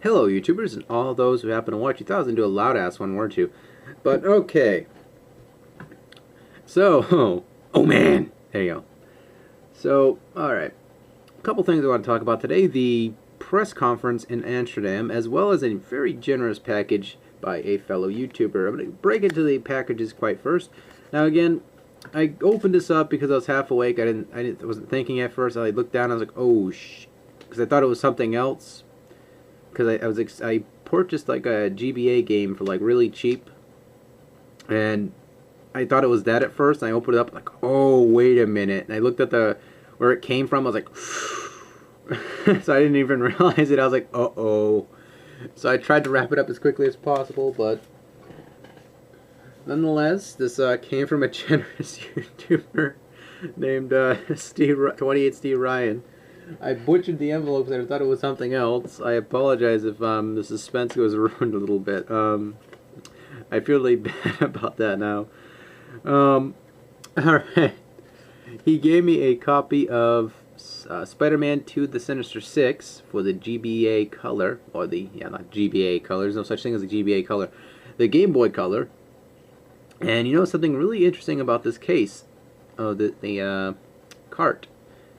Hello, YouTubers, and all those who happen to watch. You thought I was going to do a loud-ass one, weren't you? But, okay. So, oh man! There you go. So, alright. A couple things I want to talk about today. The press conference in Amsterdam, as well as a very generous package by a fellow YouTuber. I'm going to break into the packages quite first. Now, again, I opened this up because I was half awake. I wasn't thinking at first. I looked down, I was like, oh, because I thought it was something else. Because I purchased like a GBA game for like really cheap, and I thought it was that at first. And I opened it up like, oh wait a minute, and I looked at where it came from. I was like, so I didn't even realize it. I was like, uh-oh. So I tried to wrap it up as quickly as possible, but nonetheless, this came from a generous YouTuber named 28 Steve Ryan. I butchered the envelope because I thought it was something else. I apologize if the suspense was ruined a little bit. I feel really bad about that now. Alright. He gave me a copy of Spider-Man 2 The Sinister Six for the GBA color. Or not GBA color. There's no such thing as a GBA color. The Game Boy color. And you know something really interesting about this case? Oh, the cart.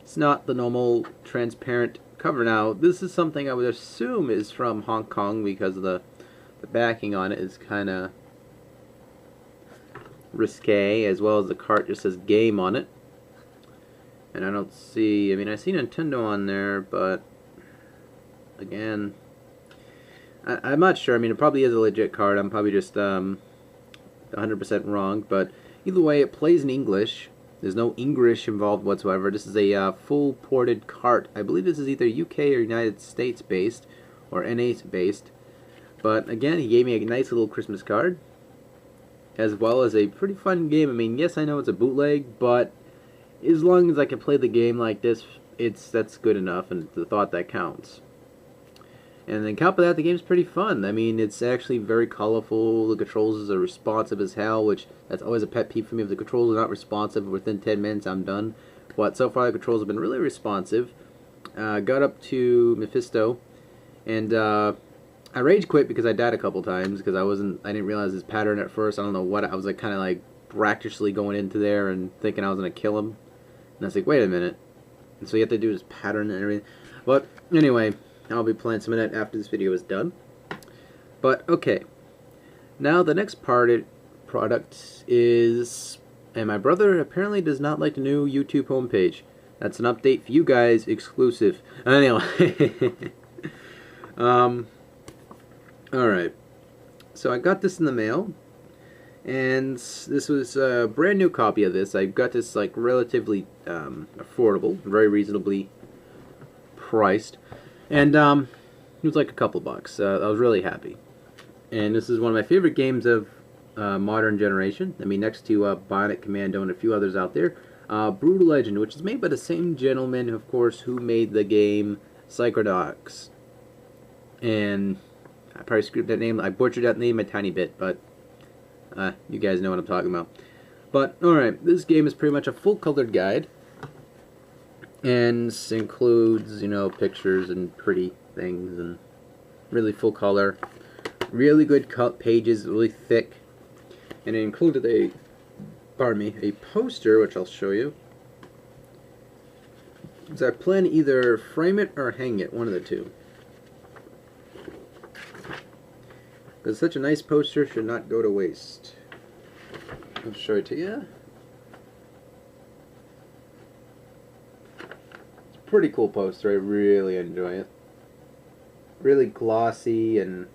It's not the normal transparent cover. Now, this is something I would assume is from Hong Kong because of the backing on it is kind of risque, as well as the cart just says game on it. And I don't see, I mean, I see Nintendo on there, but again, I'm not sure. I mean, it probably is a legit card. I'm probably just 100% wrong, but either way, it plays in English. There's no English involved whatsoever. This is a full ported cart. I believe this is either UK or United States based, or NA based. But again, he gave me a nice little Christmas card, as well as a pretty fun game. I mean, yes, I know it's a bootleg, but as long as I can play the game like this, that's good enough, and it's the thought that counts. And on top of that, the game's pretty fun. I mean, it's actually very colorful. The controls are responsive as hell, which that's always a pet peeve for me. If the controls are not responsive within 10 minutes, I'm done. But so far, the controls have been really responsive. Got up to Mephisto, and I rage quit because I died a couple times because I didn't realize his pattern at first. I don't know what I was like, kind of like bractiously going into there and thinking I was gonna kill him, and I was like, wait a minute. And so you have to do his pattern and everything. But anyway. I'll be playing some of that after this video is done. But, okay. Now, the next product is... And my brother apparently does not like the new YouTube homepage. That's an update for you guys, exclusive. Anyway. Alright. So I got this in the mail. And this was a brand new copy of this. I got this, like, relatively affordable. Very reasonably priced. And it was like a couple bucks. I was really happy. And this is one of my favorite games of modern generation. I mean, next to Bionic Commando and a few others out there. Brutal Legend, which is made by the same gentleman, of course, who made the game Psychonauts. And I probably screwed that name. I butchered that name a tiny bit, but you guys know what I'm talking about. But, alright, this game is pretty much a full-colored guide. And includes, you know, pictures and pretty things and really full color. Really good cut pages, really thick. And it included a poster, which I'll show you. So I plan to either frame it or hang it, one of the two. Because such a nice poster should not go to waste. I'll show it to you. Pretty cool poster. I really enjoy it. Really glossy, and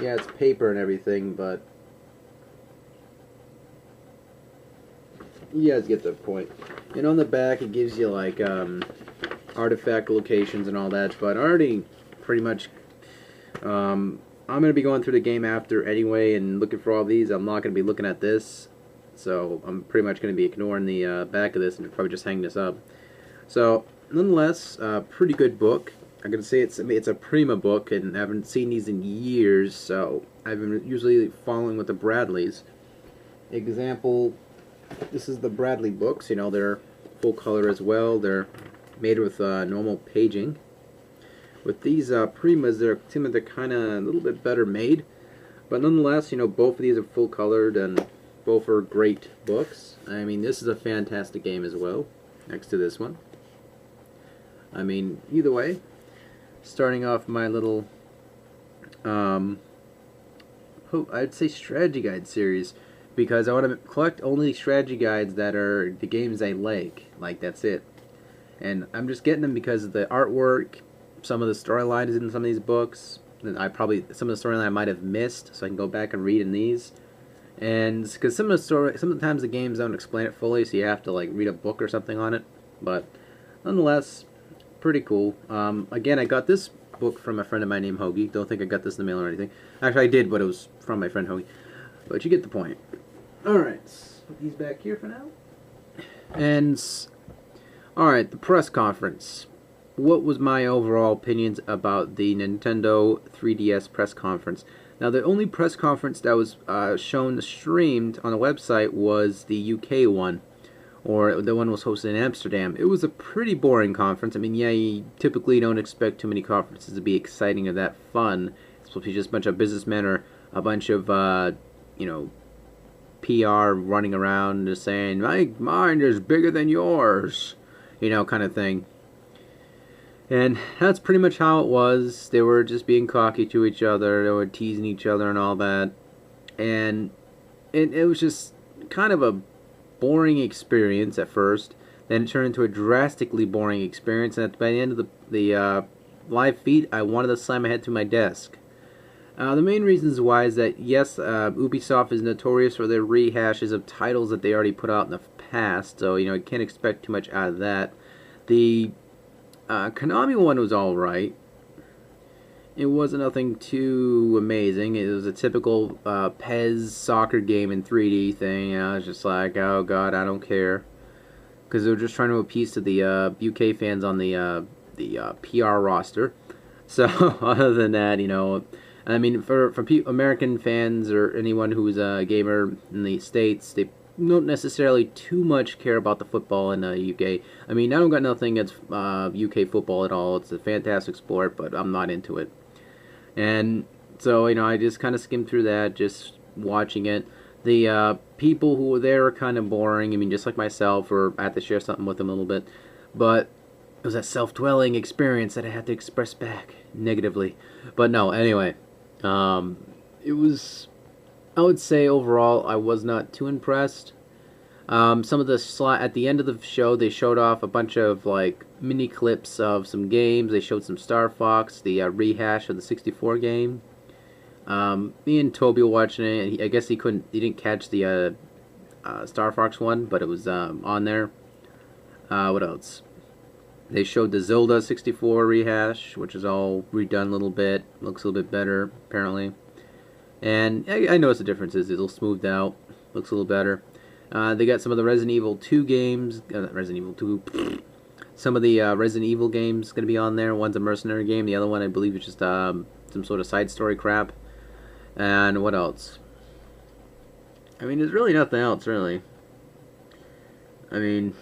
yeah, it's paper and everything, but you guys get the point. And on the back it gives you like artifact locations and all that, but I already pretty much I'm going to be going through the game after anyway and looking for all these. I'm not going to be looking at this. So I'm pretty much going to be ignoring the back of this and probably just hang this up. So nonetheless, pretty good book. I'm going to say it's a Prima book, and I haven't seen these in years, so I've been usually following with the Bradleys. Example, this is the Bradley books. You know, they're full color as well. They're made with normal paging. with these Primas, they're seem like they're kind of a little bit better made, but nonetheless, you know, both of these are full colored and both are great books. I mean, this is a fantastic game as well, next to this one. I mean, either way, starting off my little, I'd say strategy guide series, because I want to collect only strategy guides that are the games I like that's it. And I'm just getting them because of the artwork, some of the storyline is in some of these books, and some of the storyline I might have missed, so I can go back and read in these. And because sometimes the games don't explain it fully, so you have to like read a book or something on it. But nonetheless, pretty cool. Again, I got this book from a friend of mine named Hoagie. Don't think I got this in the mail or anything. Actually, I did, but it was from my friend Hoagie. But you get the point. Alright, put these back here for now. And, alright, the press conference. What was my overall opinions about the Nintendo 3DS press conference? Now, the only press conference that was streamed on the website was the UK one, or the one was hosted in Amsterdam. It was a pretty boring conference. I mean, yeah, you typically don't expect too many conferences to be exciting or that fun. It's supposed to be just a bunch of businessmen or a bunch of, you know, PR running around just saying, my mind is bigger than yours, you know, kind of thing. And that's pretty much how it was. They were just being cocky to each other. They were teasing each other and all that. And it was just kind of a boring experience at first. Then it turned into a drastically boring experience. And by the end of the live feed, I wanted to slam my head through my desk. The main reasons why is that, yes, Ubisoft is notorious for their rehashes of titles that they already put out in the past. So, you know, you can't expect too much out of that. The Konami one was alright. It wasn't nothing too amazing. It was a typical PES soccer game in 3D thing. I was just like, oh god, I don't care. Because they were just trying to appease to the UK fans on the PR roster. So, other than that, you know, I mean, for American fans or anyone who's a gamer in the States, they don't necessarily too much care about the football in the UK. I mean, I don't got nothing against UK football at all. It's a fantastic sport, but I'm not into it. And so, you know, I just kind of skimmed through that, just watching it. The people who were there were kind of boring. I mean, just like myself, or I had to share something with them a little bit. But it was a self-dwelling experience that I had to express back negatively. But no, anyway, it was, I would say overall I was not too impressed. Some of the at the end of the show, they showed off a bunch of like mini clips of some games. They showed some Star Fox, the rehash of the 64 game. Me and Toby were watching it. I guess he didn't catch the Star Fox one, but it was on there. What else? They showed the Zelda 64 rehash, which is all redone a little bit. Looks a little bit better, apparently. And I noticed the differences. It's a little smoothed out. Looks a little better. They got some of the Resident Evil 2 games. Resident Evil 2. Some of the Resident Evil games going to be on there. One's a mercenary game. The other one, I believe, is just some sort of side story crap. And what else? I mean, there's really nothing else, really. I mean,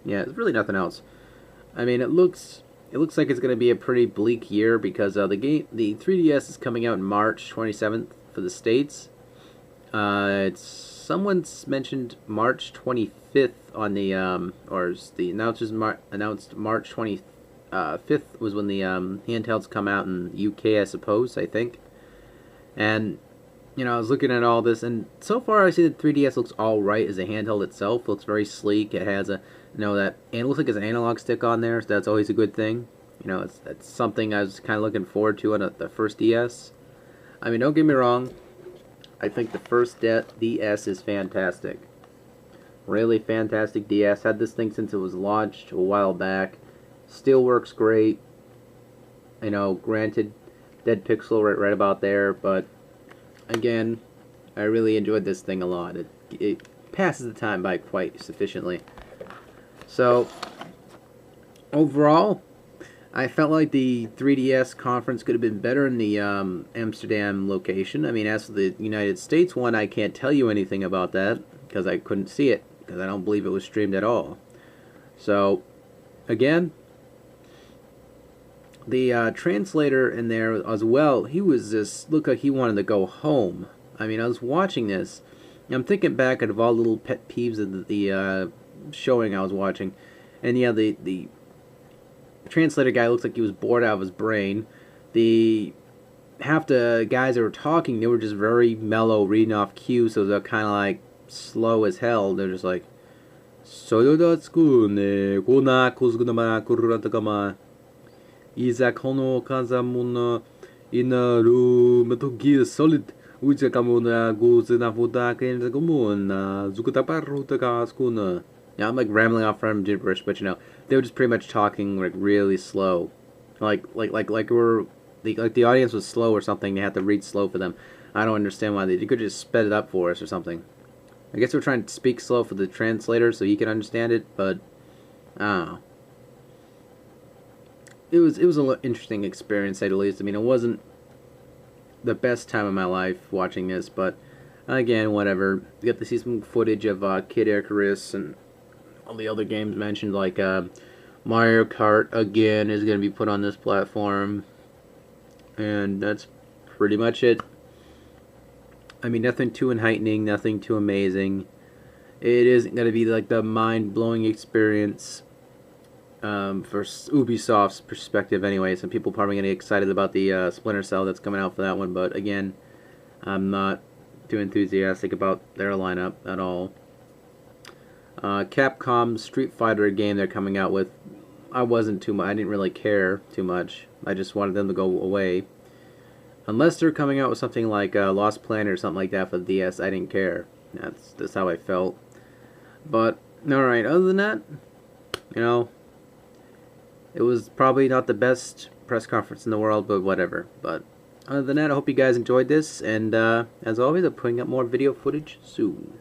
yeah, there's really nothing else. I mean, it looks like it's going to be a pretty bleak year because the 3DS is coming out in March 27th for the States. Someone's mentioned March 25th on the or the announcers announced March 25th was when the handhelds come out in the UK, I suppose. I think. And you know, I was looking at all this, and so far I see the 3DS looks all right as a handheld itself. It looks very sleek. It has a, you know, it looks like it's an analog stick on there, so that's always a good thing. You know, that's something I was kind of looking forward to on the first DS. I mean, don't get me wrong. I think the first DS is fantastic. Really fantastic DS. Had this thing since it was launched a while back. Still works great. You know, granted, dead pixel right about there, but again, I really enjoyed this thing a lot. It passes the time by quite sufficiently. So, overall, I felt like the 3DS conference could have been better in the Amsterdam location. I mean, as for the United States one, I can't tell you anything about that because I couldn't see it, because I don't believe it was streamed at all. So, again, the translator in there as well, he was just looked like he wanted to go home. I mean, I was watching this. I'm thinking back of all the little pet peeves of the showing I was watching, and yeah, the translator guy looks like he was bored out of his brain. The half the guys that were talking, they were just very mellow, reading off cue, so they're kind of like slow as hell. They're just like, "소요다츠쿠네 고나 고스구나마 고르란타가마 이자 코노 카자모나 이나루 메토기 solid uja kamona gozena voda kenzakomona zukutaparuta. Yeah, I'm like rambling off from gibberish, but you know, they were just pretty much talking like really slow, like the audience was slow or something. They had to read slow for them. I don't understand why they could just sped it up for us or something. I guess we're trying to speak slow for the translator so he can understand it, but I don't know. It was an interesting experience, to say the least. I mean, it wasn't the best time of my life watching this, but again, whatever. You get to see some footage of Kid Icarus and all the other games mentioned, like Mario Kart again is going to be put on this platform, and that's pretty much it. I mean, nothing too enlightening, nothing too amazing. It isn't going to be like the mind-blowing experience for Ubisoft's perspective anyway. Some people probably going to get excited about the Splinter Cell that's coming out for that one, but again, I'm not too enthusiastic about their lineup at all. Capcom Street Fighter game they're coming out with, I didn't really care too much. I just wanted them to go away. Unless they're coming out with something like Lost Planet or something like that for the DS, I didn't care. That's how I felt. But, alright, other than that, you know, it was probably not the best press conference in the world, but whatever. But, other than that, I hope you guys enjoyed this, and as always, I'm putting up more video footage soon.